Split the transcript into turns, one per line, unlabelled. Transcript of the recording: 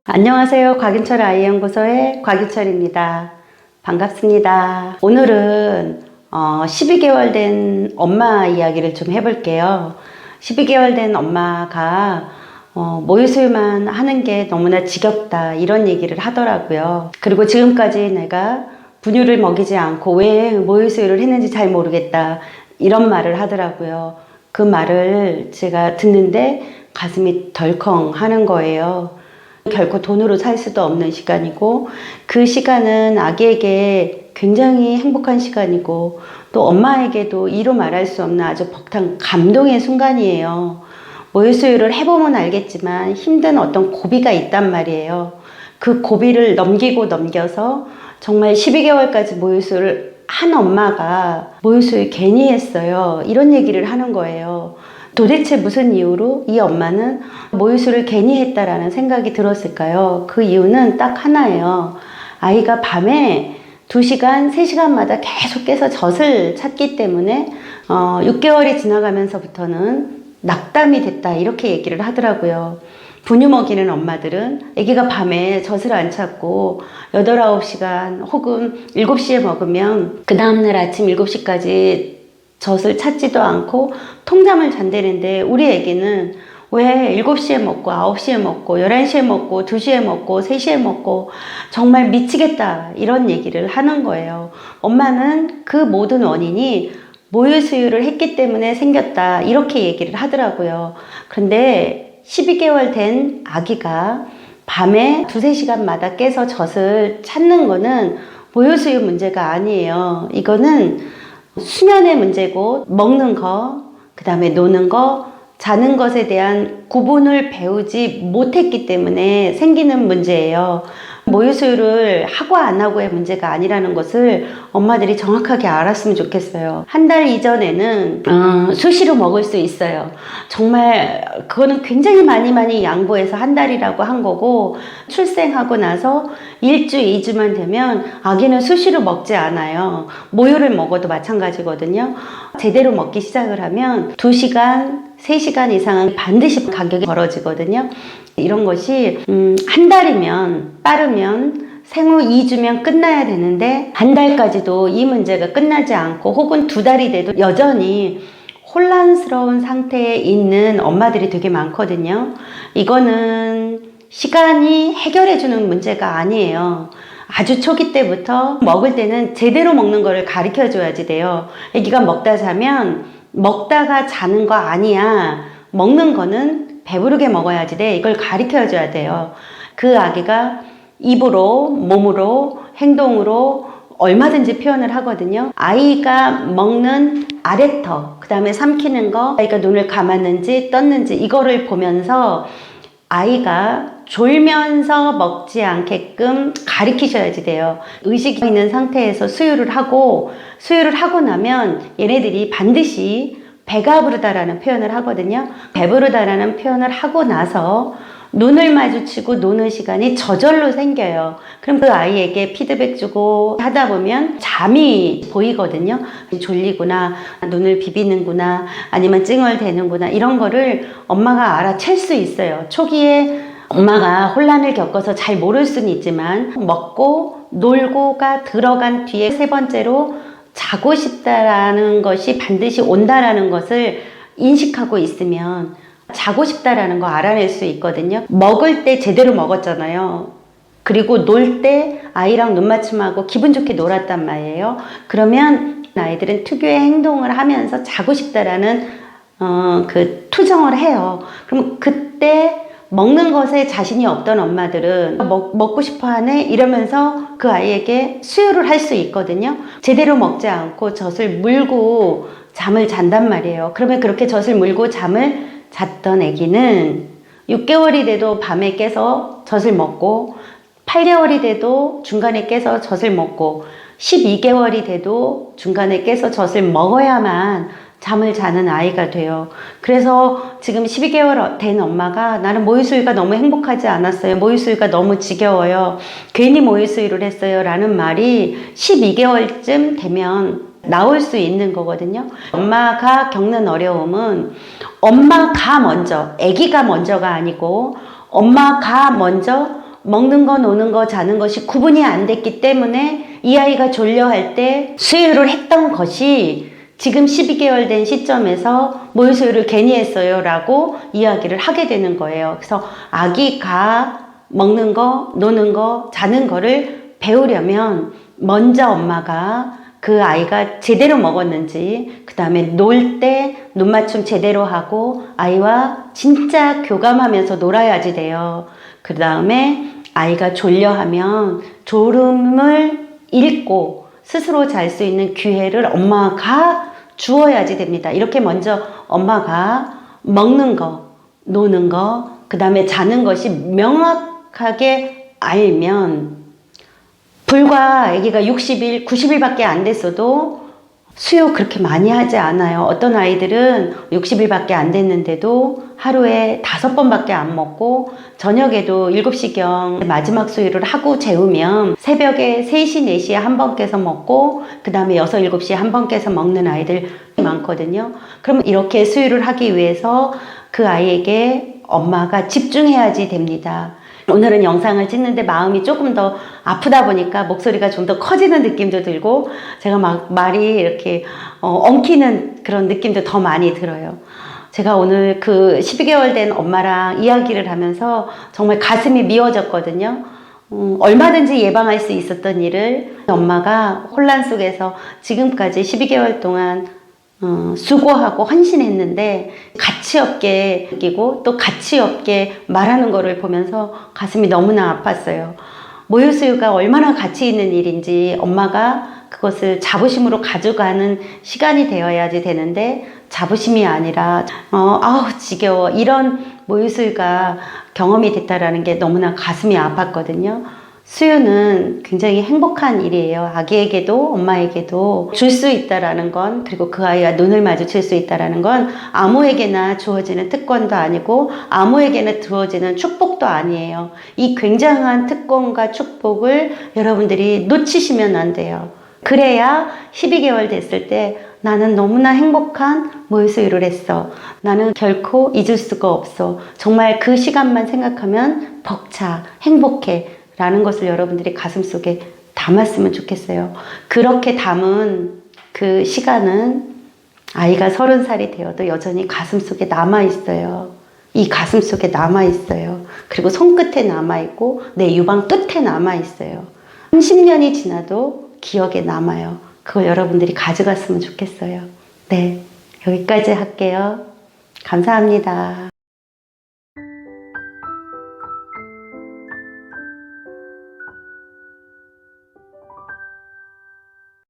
안녕하세요. 곽윤철 아이연구소의 곽윤철입니다. 반갑습니다. 오늘은 12개월 된 엄마 이야기를 좀 해볼게요. 12개월 된 엄마가 모유수유만 하는 게 너무나 지겹다 이런 얘기를 하더라고요. 그리고 지금까지 내가 분유를 먹이지 않고 왜 모유수유를 했는지 잘 모르겠다 이런 말을 하더라고요. 그 말을 제가 듣는데 가슴이 덜컹 하는 거예요. 결코 돈으로 살 수도 없는 시간이고 그 시간은 아기에게 굉장히 행복한 시간이고 또 엄마에게도 이루 말할 수 없는 아주 벅찬 감동의 순간이에요. 모유수유를 해보면 알겠지만 힘든 어떤 고비가 있단 말이에요. 그 고비를 넘기고 넘겨서 정말 12개월까지 모유수유를 한 엄마가 모유수유 괜히 했어요. 이런 얘기를 하는 거예요. 도대체 무슨 이유로 이 엄마는 모유수유를 괜히 했다라는 생각이 들었을까요? 그 이유는 딱 하나예요. 아이가 밤에 2시간, 3시간마다 계속 깨서 젖을 찾기 때문에 6개월이 지나가면서부터는 낙담이 됐다 이렇게 얘기를 하더라고요. 분유 먹이는 엄마들은 아기가 밤에 젖을 안 찾고 8, 9시간 혹은 7시에 먹으면 그 다음날 아침 7시까지 젖을 찾지도 않고 통잠을 잔대는데 우리 애기는 왜 7시에 먹고 9시에 먹고 11시에 먹고 2시에 먹고 3시에 먹고 정말 미치겠다 이런 얘기를 하는 거예요. 엄마는 그 모든 원인이 모유수유를 했기 때문에 생겼다 이렇게 얘기를 하더라고요. 그런데 12개월 된 아기가 밤에 2, 3시간마다 깨서 젖을 찾는 거는 모유수유 문제가 아니에요. 이거는 수면의 문제고 먹는 거, 그 다음에 노는 거, 자는 것에 대한 구분을 배우지 못했기 때문에 생기는 문제예요. 모유수유를 하고 안 하고의 문제가 아니라는 것을 엄마들이 정확하게 알았으면 좋겠어요. 한 달 이전에는 수시로 먹을 수 있어요. 정말 그거는 굉장히 많이 양보해서 한 달이라고 한 거고 출생하고 나서 1주, 2주만 되면 아기는 수시로 먹지 않아요. 모유를 먹어도 마찬가지거든요. 제대로 먹기 시작을 하면 2시간, 3시간 이상은 반드시 간격이 벌어지거든요. 이런 것이 한 달이면 빠르면 생후 2주면 끝나야 되는데 한 달까지도 이 문제가 끝나지 않고 혹은 2달이 돼도 여전히 혼란스러운 상태에 있는 엄마들이 되게 많거든요. 이거는 시간이 해결해 주는 문제가 아니에요. 아주 초기 때부터 먹을 때는 제대로 먹는 거를 가르쳐 줘야지 돼요. 애기가 먹다 자면 먹다가 자는 거 아니야. 먹는 거는 배부르게 먹어야지 돼. 이걸 가르쳐 줘야 돼요. 그 아기가 입으로, 몸으로, 행동으로 얼마든지 표현을 하거든요. 아이가 먹는 아래턱, 그 다음에 삼키는 거, 아이가 눈을 감았는지 떴는지 이거를 보면서 아이가 졸면서 먹지 않게끔 가르치셔야지 돼요. 의식이 있는 상태에서 수유를 하고 나면 얘네들이 반드시 배가 부르다라는 표현을 하거든요. 배부르다라는 표현을 하고 나서 눈을 마주치고 노는 시간이 저절로 생겨요. 그럼 그 아이에게 피드백 주고 하다 보면 잠이 보이거든요. 졸리구나, 눈을 비비는구나, 아니면 찡얼대는구나 이런 거를 엄마가 알아챌 수 있어요. 초기에 엄마가 혼란을 겪어서 잘 모를 수는 있지만 먹고 놀고가 들어간 뒤에 3번째로 자고 싶다라는 것이 반드시 온다라는 것을 인식하고 있으면 자고 싶다라는 거 알아낼 수 있거든요. 먹을 때 제대로 먹었잖아요. 그리고 놀 때 아이랑 눈 맞춤하고 기분 좋게 놀았단 말이에요. 그러면 아이들은 특유의 행동을 하면서 자고 싶다라는 그 투정을 해요. 그럼 그때 먹는 것에 자신이 없던 엄마들은 먹고 싶어 하네 이러면서 그 아이에게 수유를 할 수 있거든요. 제대로 먹지 않고 젖을 물고 잠을 잔단 말이에요. 그러면 그렇게 젖을 물고 잠을 잤던 아기는 6개월이 돼도 밤에 깨서 젖을 먹고 8개월이 돼도 중간에 깨서 젖을 먹고 12개월이 돼도 중간에 깨서 젖을 먹어야만 잠을 자는 아이가 돼요. 그래서 지금 12개월 된 엄마가 나는 모유수유가 너무 행복하지 않았어요. 모유수유가 너무 지겨워요. 괜히 모유수유를 했어요. 라는 말이 12개월쯤 되면 나올 수 있는 거거든요. 엄마가 겪는 어려움은 엄마가 먼저, 아기가 먼저가 아니고 엄마가 먼저 먹는 거, 노는 거, 자는 것이 구분이 안 됐기 때문에 이 아이가 졸려할 때 수유를 했던 것이 지금 12개월 된 시점에서 모유 수유를 괜히 했어요 라고 이야기를 하게 되는 거예요. 그래서 아기가 먹는 거, 노는 거, 자는 거를 배우려면 먼저 엄마가 그 아이가 제대로 먹었는지, 그 다음에 놀 때 눈 맞춤 제대로 하고 아이와 진짜 교감하면서 놀아야지 돼요. 그 다음에 아이가 졸려하면 졸음을 잃고 스스로 잘 수 있는 기회를 엄마가 주어야지 됩니다. 이렇게 먼저 엄마가 먹는 거, 노는 거, 그 다음에 자는 것이 명확하게 알면 불과 아기가 60일, 90일밖에 안 됐어도 수유 그렇게 많이 하지 않아요. 어떤 아이들은 60일밖에 안 됐는데도 하루에 5번밖에 안 먹고 저녁에도 7시경 마지막 수유를 하고 재우면 새벽에 3시, 4시에 한 번 깨서 먹고 그 다음에 6, 7시에 한 번 깨서 먹는 아이들 많거든요. 그럼 이렇게 수유를 하기 위해서 그 아이에게 엄마가 집중해야지 됩니다. 오늘은 영상을 찍는데 마음이 조금 더 아프다 보니까 목소리가 좀 더 커지는 느낌도 들고 제가 막 말이 이렇게 엉키는 그런 느낌도 더 많이 들어요. 제가 오늘 그 12개월 된 엄마랑 이야기를 하면서 정말 가슴이 미어졌거든요. 얼마든지 예방할 수 있었던 일을 엄마가 혼란 속에서 지금까지 12개월 동안 수고하고 헌신했는데 가치 없게 느끼고 또 가치 없게 말하는 거를 보면서 가슴이 너무나 아팠어요. 모유수유가 얼마나 가치 있는 일인지 엄마가 그것을 자부심으로 가져가는 시간이 되어야지 되는데 자부심이 아니라 아우 지겨워 이런 모유수유가 경험이 됐다라는 게 너무나 가슴이 아팠거든요. 수유는 굉장히 행복한 일이에요. 아기에게도 엄마에게도 줄 수 있다라는 건, 그리고 그 아이와 눈을 마주칠 수 있다라는 건 아무에게나 주어지는 특권도 아니고 아무에게나 주어지는 축복도 아니에요. 이 굉장한 특권과 축복을 여러분들이 놓치시면 안 돼요. 그래야 12개월 됐을 때 나는 너무나 행복한 모유수유를 했어. 나는 결코 잊을 수가 없어. 정말 그 시간만 생각하면 벅차, 행복해. 라는 것을 여러분들이 가슴속에 담았으면 좋겠어요. 그렇게 담은 그 시간은 아이가 30살이 되어도 여전히 가슴속에 남아있어요. 이 가슴속에 남아있어요. 그리고 손끝에 남아있고 내 유방 끝에 남아있어요. 30년이 지나도 기억에 남아요. 그걸 여러분들이 가져갔으면 좋겠어요. 네, 여기까지 할게요. 감사합니다.